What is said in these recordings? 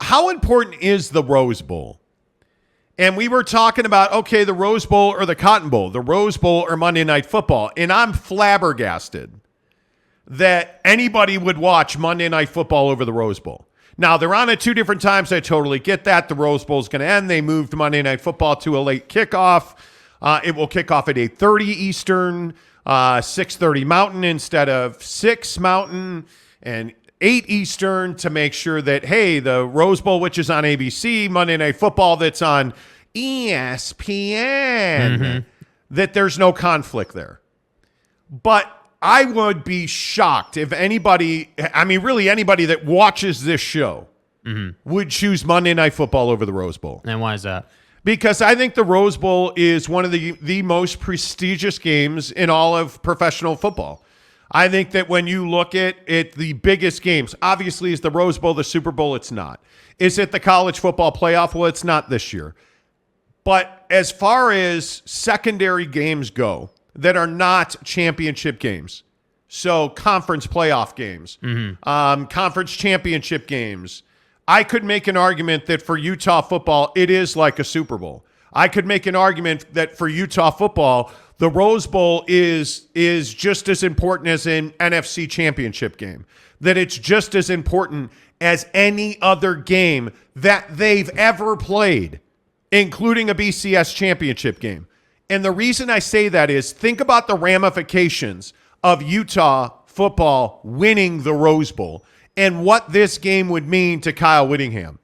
how important is the Rose Bowl? And we were talking about, okay, the Rose Bowl or the Cotton Bowl, the Rose Bowl or Monday Night Football. And I'm flabbergasted that anybody would watch Monday Night Football over the Rose Bowl. Now, they're on at 2 different times. I totally get that. The Rose Bowl is going to end. They moved Monday Night Football to a late kickoff. It will kick off at 8:30 Eastern, 6:30 Mountain instead of 6 Mountain, and 8 Eastern to make sure that, hey, the Rose Bowl, which is on ABC, Monday Night Football that's on ESPN, that there's no conflict there. But I would be shocked if anybody, I mean, really anybody that watches this show would choose Monday Night Football over the Rose Bowl. And why is that? Because I think the Rose Bowl is one of the most prestigious games in all of professional football. I think that when you look at the biggest games, obviously is the Rose Bowl, the Super Bowl, it's not. Is it the college football playoff? Well, it's not this year. But as far as secondary games go that are not championship games, so conference playoff games, conference championship games, I could make an argument that for Utah football, it is like a Super Bowl. I could make an argument that for Utah football, the Rose Bowl is just as important as an NFC championship game, that it's just as important as any other game that they've ever played, including a BCS championship game. And the reason I say that is think about the ramifications of Utah football winning the Rose Bowl and what this game would mean to Kyle Whittingham.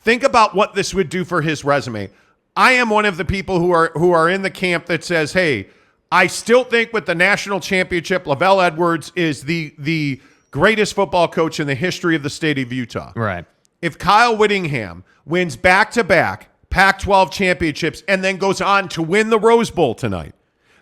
Think about what this would do for his resume. I am one of the people who are in the camp that says, hey, I still think with the national championship, Lavelle Edwards is the greatest football coach in the history of the state of Utah. Right. If Kyle Whittingham wins back-to-back Pac-12 championships and then goes on to win the Rose Bowl tonight,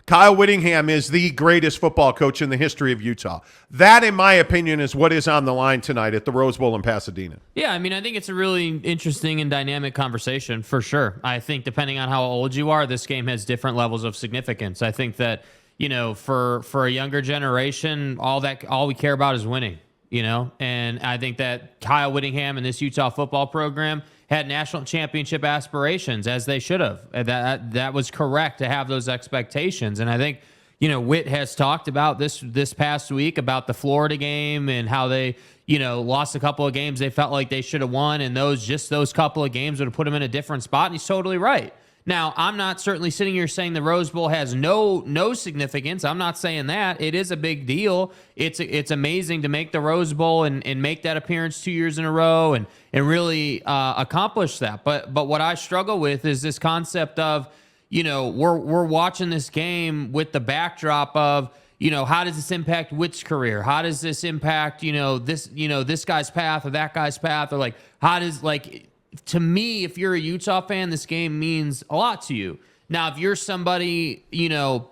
Kyle Whittingham is the greatest football coach in the history of Utah. That, in my opinion, is what is on the line tonight at the Rose Bowl in Pasadena. Yeah, I mean, I think it's a really interesting and dynamic conversation for sure. I think depending on how old you are, this game has different levels of significance. I think that, you know, for a younger generation, all we care about is winning, you know? And I think that Kyle Whittingham and this Utah football program had national championship aspirations, as they should have. That was correct to have those expectations. And I think, you know, Whit has talked about this past week about the Florida game and how they, you know, lost a couple of games they felt like they should have won, and those couple of games would have put them in a different spot, and he's totally right. Now, I'm not certainly sitting here saying the Rose Bowl has no significance. I'm not saying that. It is a big deal. It's amazing to make the Rose Bowl and make that appearance 2 years in a row and really accomplish that. But what I struggle with is this concept of, you know, we're watching this game with the backdrop of, you know, how does this impact Witt's career? How does this impact, this guy's path or that guy's path? Or like, how does, like, to me, if you're a Utah fan, this game means a lot to you. Now, if you're somebody, you know,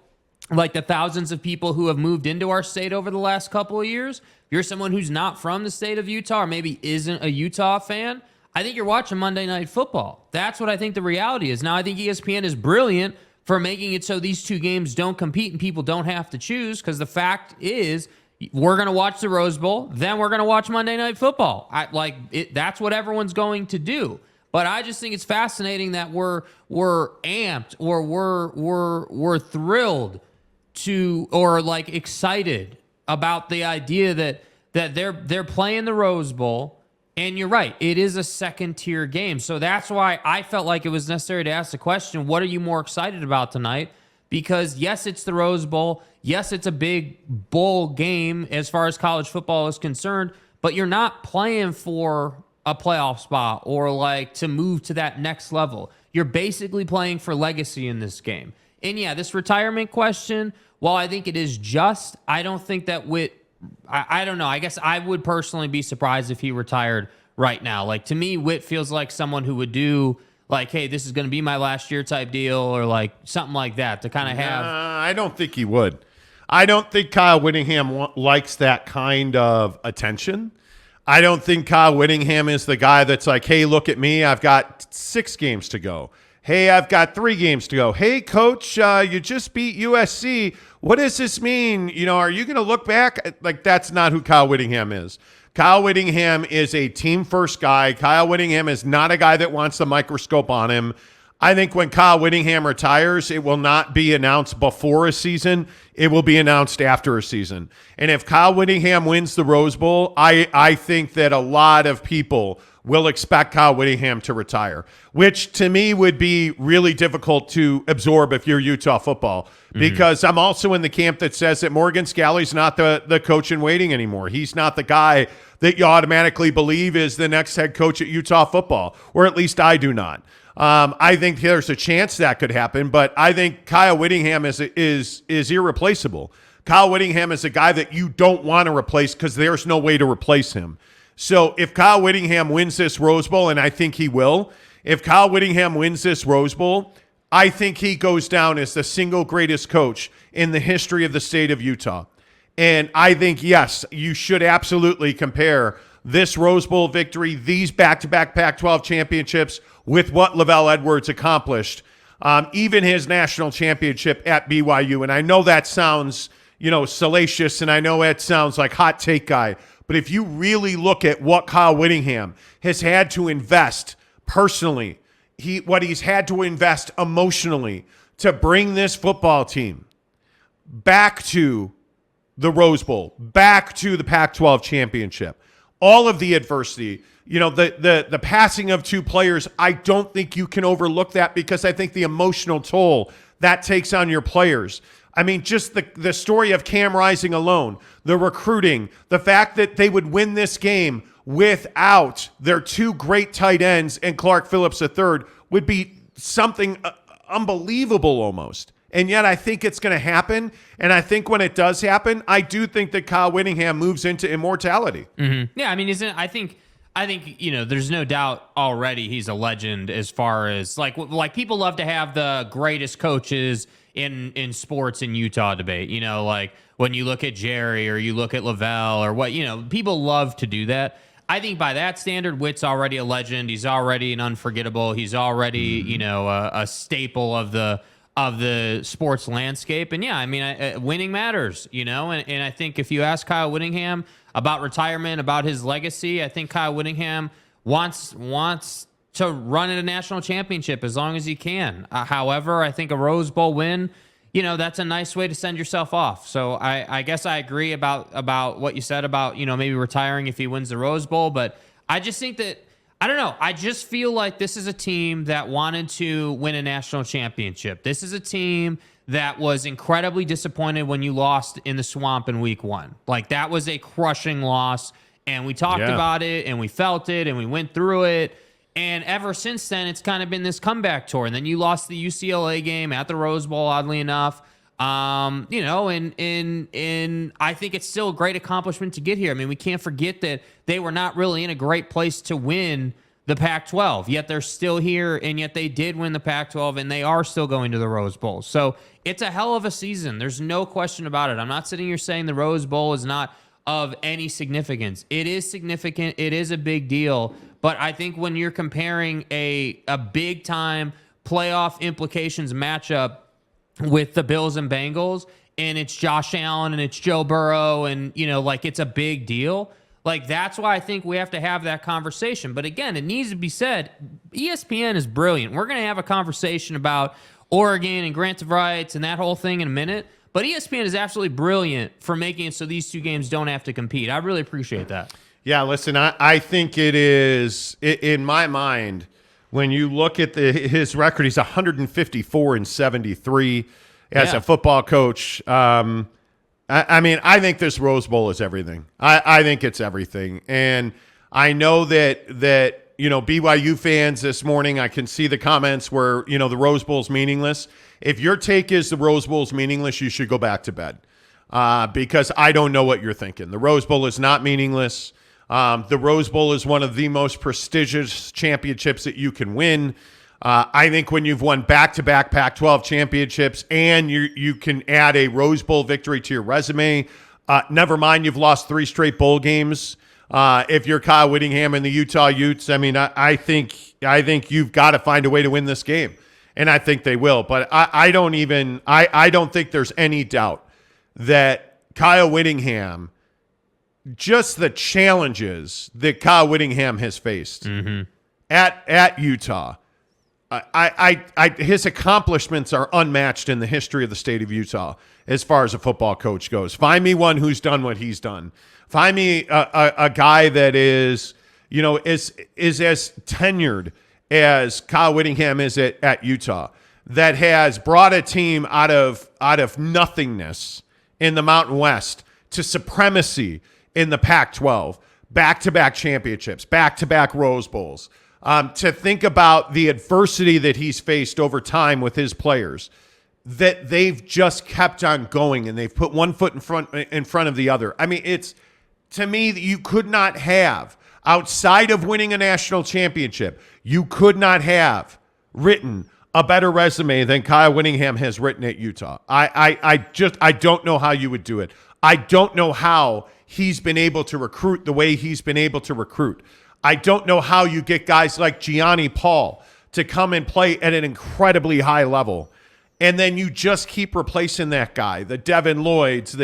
like the thousands of people who have moved into our state over the last couple of years, if you're someone who's not from the state of Utah or maybe isn't a Utah fan, I think you're watching Monday Night Football. That's what I think the reality is. Now, I think ESPN is brilliant for making it so these two games don't compete and people don't have to choose, because the fact is, we're going to watch the Rose Bowl, then we're going to watch Monday Night Football. That's what everyone's going to do. But I just think it's fascinating that we're amped or we're thrilled to, or like excited about the idea that they're playing the Rose Bowl. And you're right, it is a second-tier game. So that's why I felt like it was necessary to ask the question, what are you more excited about tonight? Because, yes, it's the Rose Bowl. Yes, it's a big bowl game as far as college football is concerned, but you're not playing for a playoff spot or like to move to that next level. You're basically playing for legacy in this game. And, yeah, this retirement question, while I think it is just, I don't think that I don't know. I guess I would personally be surprised if he retired right now. Like, to me, Whit feels like someone who would do, like, hey, this is going to be my last year type deal, or like something like that to kind of have. I don't think he would. I don't think Kyle Whittingham likes that kind of attention. I don't think Kyle Whittingham is the guy that's like, hey, look at me. I've got 6 games to go. Hey, I've got 3 games to go. Hey, coach, you just beat USC. What does this mean? You know, are you going to look back? Like, that's not who Kyle Whittingham is. Kyle Whittingham is a team-first guy. Kyle Whittingham is not a guy that wants the microscope on him. I think when Kyle Whittingham retires, it will not be announced before a season. It will be announced after a season. And if Kyle Whittingham wins the Rose Bowl, I think that a lot of people will expect Kyle Whittingham to retire, which to me would be really difficult to absorb if you're Utah football, because I'm also in the camp that says that Morgan Scalley's not the coach in waiting anymore. He's not the guy that you automatically believe is the next head coach at Utah football, or at least I do not. I think there's a chance that could happen, but I think Kyle Whittingham is irreplaceable. Kyle Whittingham is a guy that you don't want to replace because there's no way to replace him. So if Kyle Whittingham wins this Rose Bowl, and I think he will, if Kyle Whittingham wins this Rose Bowl, I think he goes down as the single greatest coach in the history of the state of Utah. And I think, yes, you should absolutely compare this Rose Bowl victory, these back-to-back Pac-12 championships, with what Lavelle Edwards accomplished, even his national championship at BYU. And I know that sounds, salacious, and I know it sounds like hot take guy. But if you really look at what Kyle Whittingham has had to invest personally, what he's had to invest emotionally to bring this football team back to the Rose Bowl, back to the Pac-12 championship, all of the adversity, the passing of two players, I don't think you can overlook that, because I think the emotional toll that takes on your players. I mean, just the story of Cam Rising alone, the recruiting, the fact that they would win this game without their two great tight ends and Clark Phillips III would be something unbelievable almost. And yet I think it's going to happen. And I think when it does happen, I do think that Kyle Whittingham moves into immortality. Mm-hmm. Yeah, I mean, I think there's no doubt already he's a legend, as far as like people love to have the greatest coaches in sports in Utah debate. Like when you look at Jerry or you look at Lavelle or what, people love to do that. I think by that standard, Witt's already a legend. He's already an unforgettable. He's already, a staple of the sports landscape. And yeah, I mean, winning matters, and I think if you ask Kyle Whittingham about retirement, about his legacy, I think Kyle Whittingham wants to run in a national championship as long as he can. However, I think a Rose Bowl win, that's a nice way to send yourself off. So I guess I agree about what you said about, maybe retiring if he wins the Rose Bowl. But I just think that, I don't know, I just feel like this is a team that wanted to win a national championship. This is a team that was incredibly disappointed when you lost in the Swamp in week 1. Like, that was a crushing loss, and we talked about it, and we felt it, and we went through it. And ever since then, it's kind of been this comeback tour. And then you lost the UCLA game at the Rose Bowl, oddly enough. And I think it's still a great accomplishment to get here. I mean, we can't forget that they were not really in a great place to win the Pac-12, yet they're still here, and yet they did win the Pac-12, and they are still going to the Rose Bowl. So it's a hell of a season. There's no question about it. I'm not sitting here saying the Rose Bowl is not of any significance. It is significant. It is a big deal. But I think when you're comparing a big-time playoff implications matchup with the Bills and Bengals, and it's Josh Allen and it's Joe Burrow, and, it's a big deal, that's why I think we have to have that conversation. But again, it needs to be said, ESPN is brilliant. We're going to have a conversation about Oregon and grants of rights and that whole thing in a minute. But ESPN is absolutely brilliant for making it so these two games don't have to compete. I really appreciate that. Yeah, listen, I think it is, in my mind, when you look at his record, he's 154-73 as a football coach. I think this Rose Bowl is everything. I think it's everything. And I know that BYU fans this morning, I can see the comments where, the Rose Bowl's meaningless. If your take is the Rose Bowl's meaningless, you should go back to bed, because I don't know what you're thinking. The Rose Bowl is not meaningless. The Rose Bowl is one of the most prestigious championships that you can win. I think when you've won back-to-back Pac-12 championships and you can add a Rose Bowl victory to your resume, never mind you've lost 3 straight bowl games. If you're Kyle Whittingham and the Utah Utes, I mean, I think you've got to find a way to win this game, and I think they will. But I don't think there's any doubt that Kyle Whittingham just the challenges that Kyle Whittingham has faced at Utah. His accomplishments are unmatched in the history of the state of Utah as far as a football coach goes. Find me one who's done what he's done. Find me a guy that is as tenured as Kyle Whittingham is at Utah, that has brought a team out of nothingness in the Mountain West to supremacy in the Pac-12, back-to-back championships, back-to-back Rose Bowls. To think about the adversity that he's faced over time with his players, that they've just kept on going and they've put one foot in front of the other. I mean, it's, to me, that you could not have, outside of winning a national championship, you could not have written a better resume than Kyle Whittingham has written at Utah. I don't know how you would do it. I don't know how he's been able to recruit the way he's been able to recruit. I don't know how you get guys like Gianni Paul to come and play at an incredibly high level, and then you just keep replacing that guy, the Devin Lloyds.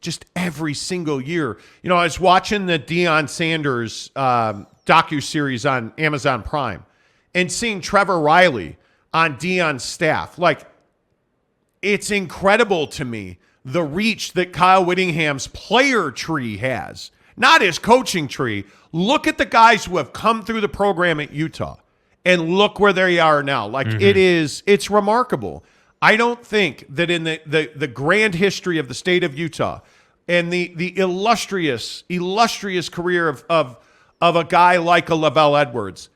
Just every single year. I was watching the Deion Sanders docuseries on Amazon Prime and seeing Trevor Riley on Deion's staff. Like, it's incredible to me the reach that Kyle Whittingham's player tree has, not his coaching tree. Look at the guys who have come through the program at Utah and look where they are now. Like, it's remarkable. I don't think that in the grand history of the state of Utah and the illustrious career of a guy like a Lavelle Edwards,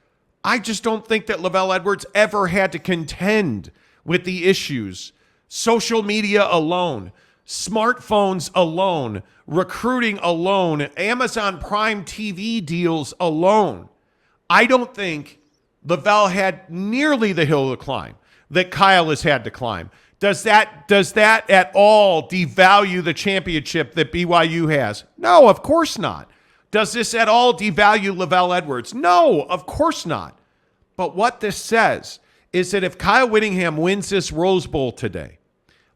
I just don't think that Lavelle Edwards ever had to contend with the issues. Social media alone, smartphones alone, recruiting alone, Amazon Prime TV deals alone. I don't think Lavelle had nearly the hill to climb that Kyle has had to climb. Does that at all devalue the championship that BYU has? No, of course not. Does this at all devalue Lavelle Edwards? No, of course not. But what this says is that if Kyle Whittingham wins this Rose Bowl today,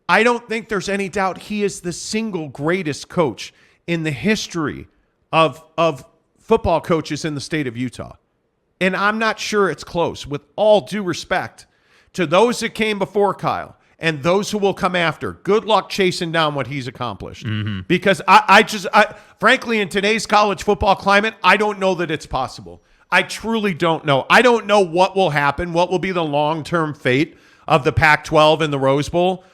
I don't think there's any doubt he is the single greatest coach in the history of football coaches in the state of Utah. And I'm not sure it's close, with all due respect to those that came before Kyle and those who will come after. Good luck chasing down what he's accomplished. Because I frankly, in today's college football climate, I don't know that it's possible. I truly don't know. I don't know what will happen, what will be the long-term fate of the Pac-12 and the Rose Bowl.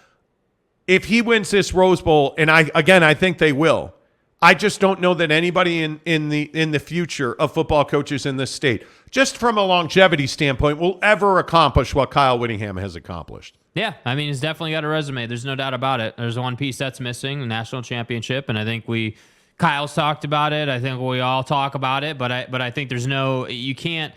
If he wins this Rose Bowl, and I think they will, I just don't know that anybody in the future of football coaches in this state, just from a longevity standpoint, will ever accomplish what Kyle Whittingham has accomplished. Yeah, I mean, he's definitely got a resume. There's no doubt about it. There's one piece that's missing, the national championship, and I think Kyle's talked about it. I think we all talk about it, but I think there's you can't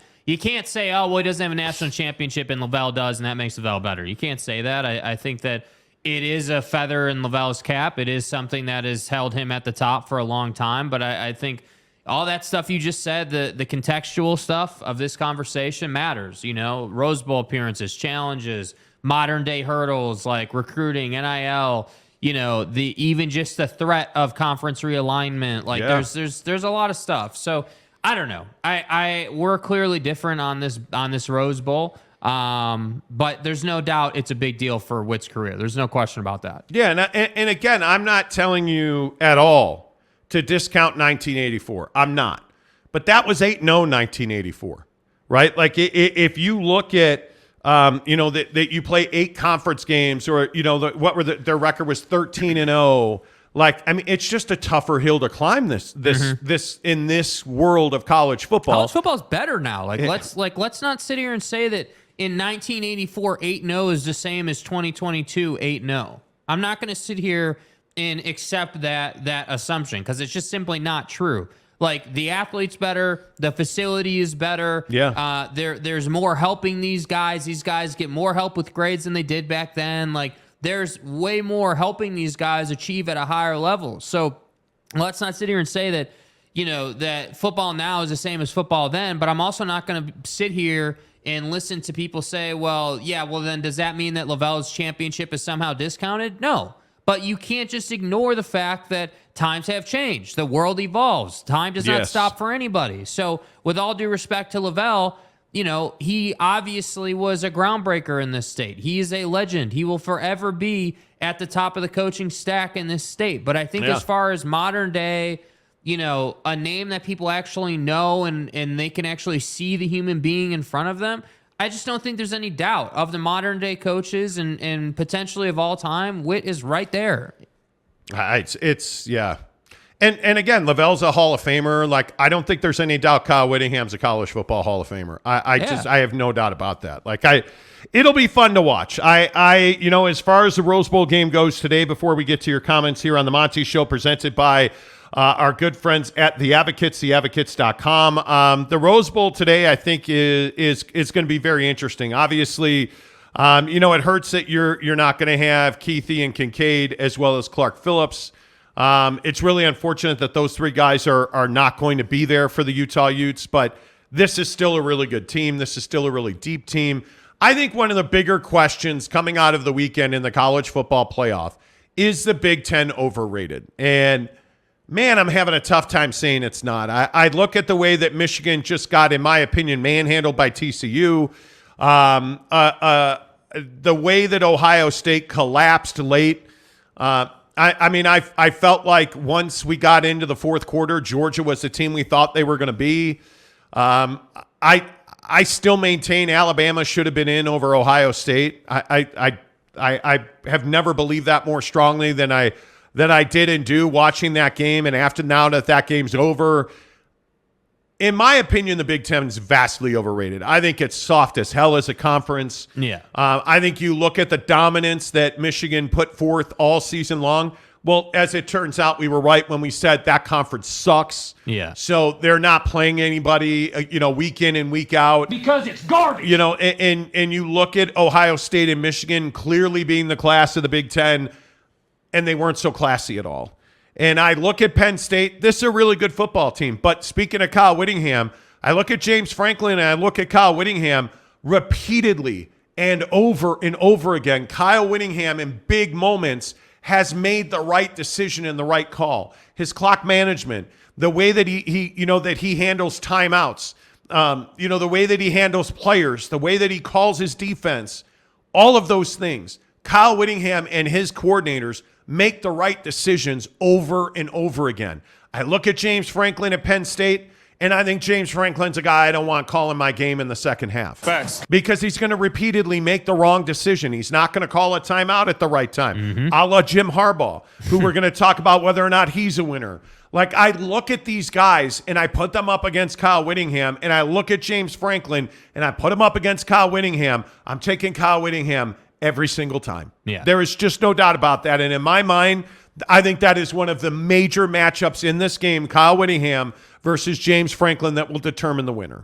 say, oh, well, he doesn't have a national championship and Lavelle does, and that makes Lavelle better. You can't say that. I think that it is a feather in Lavelle's cap. It is something that has held him at the top for a long time. But I think all that stuff you just said, the contextual stuff of this conversation matters. Rose Bowl appearances, challenges, modern day hurdles like recruiting, NIL. Even just the threat of conference realignment. Like there's a lot of stuff. So I don't know. We're clearly different on this Rose Bowl. But there's no doubt it's a big deal for Witt's career. There's no question about that. Yeah, and again, I'm not telling you at all to discount 1984. I'm not. But that was 8-0 1984, right? Like if you look at, that you play 8 conference games, or their record was 13-0. Like, I mean, it's just a tougher hill to climb. This in this world of college football. College football's better now. Let's not sit here and say that in 1984 8-0 is the same as 2022 8-0. I'm not going to sit here and accept that assumption because it's just simply not true. Like, the athlete's better, the facility is better. Yeah. There's more helping these guys. These guys get more help with grades than they did back then. Like, there's way more helping these guys achieve at a higher level. So let's not sit here and say that, that football now is the same as football then, but I'm also not going to sit here and listen to people say, well, then does that mean that Lavelle's championship is somehow discounted? No. But you can't just ignore the fact that times have changed. The world evolves. Time does not stop for anybody. So with all due respect to Lavelle, he obviously was a groundbreaker in this state. He is a legend. He will forever be at the top of the coaching stack in this state. But I think as far as modern day, a name that people actually know and they can actually see the human being in front of them, I just don't think there's any doubt of the modern day coaches and potentially of all time. Whit is right there. It's And again, Lavelle's a Hall of Famer. Like, I don't think there's any doubt Kyle Whittingham's a college football Hall of Famer. I have no doubt about that. Like, it'll be fun to watch. As far as the Rose Bowl game goes today, before we get to your comments here on the Monty Show, presented by our good friends at The Advocates, theadvocates.com. The Rose Bowl today, I think, is going to be very interesting. Obviously, it hurts that you're not going to have Keithy and Kincaid as well as Clark Phillips. It's really unfortunate that those three guys are not going to be there for the Utah Utes, but this is still a really good team. This is still a really deep team. I think one of the bigger questions coming out of the weekend in the college football playoff is the Big Ten overrated? And man, I'm having a tough time saying it's not. I look at the way that Michigan just got, in my opinion, manhandled by TCU. The way that Ohio State collapsed late. I felt like once we got into the fourth quarter, Georgia was the team we thought they were going to be. I still maintain Alabama should have been in over Ohio State. I have never believed that more strongly than I did and do watching that game. And after now that game's over, in my opinion, the Big Ten is vastly overrated. I think it's soft as hell as a conference. Yeah. I think you look at the dominance that Michigan put forth all season long. Well, as it turns out, we were right when we said that conference sucks. Yeah. So they're not playing anybody, week in and week out. Because it's garbage. And you look at Ohio State and Michigan clearly being the class of the Big Ten, and they weren't so classy at all. And I look at Penn State. This is a really good football team. But speaking of Kyle Whittingham, I look at James Franklin and I look at Kyle Whittingham repeatedly and over again. Kyle Whittingham in big moments has made the right decision and the right call. His clock management, the way that he handles timeouts, the way that he handles players, the way that he calls his defense, all of those things. Kyle Whittingham and his coordinators make the right decisions over and over again. I look at James Franklin at Penn State, and I think James Franklin's a guy I don't want calling my game in the second half. Facts. Because he's going to repeatedly make the wrong decision. He's not going to call a timeout at the right time. A la Jim Harbaugh, who we're going to talk about whether or not he's a winner. Like, I look at these guys, and I put them up against Kyle Whittingham, and I look at James Franklin, and I put him up against Kyle Whittingham. I'm taking Kyle Whittingham every single time. Yeah. There is just no doubt about that. And in my mind, I think that is one of the major matchups in this game, Kyle Whittingham versus James Franklin, that will determine the winner.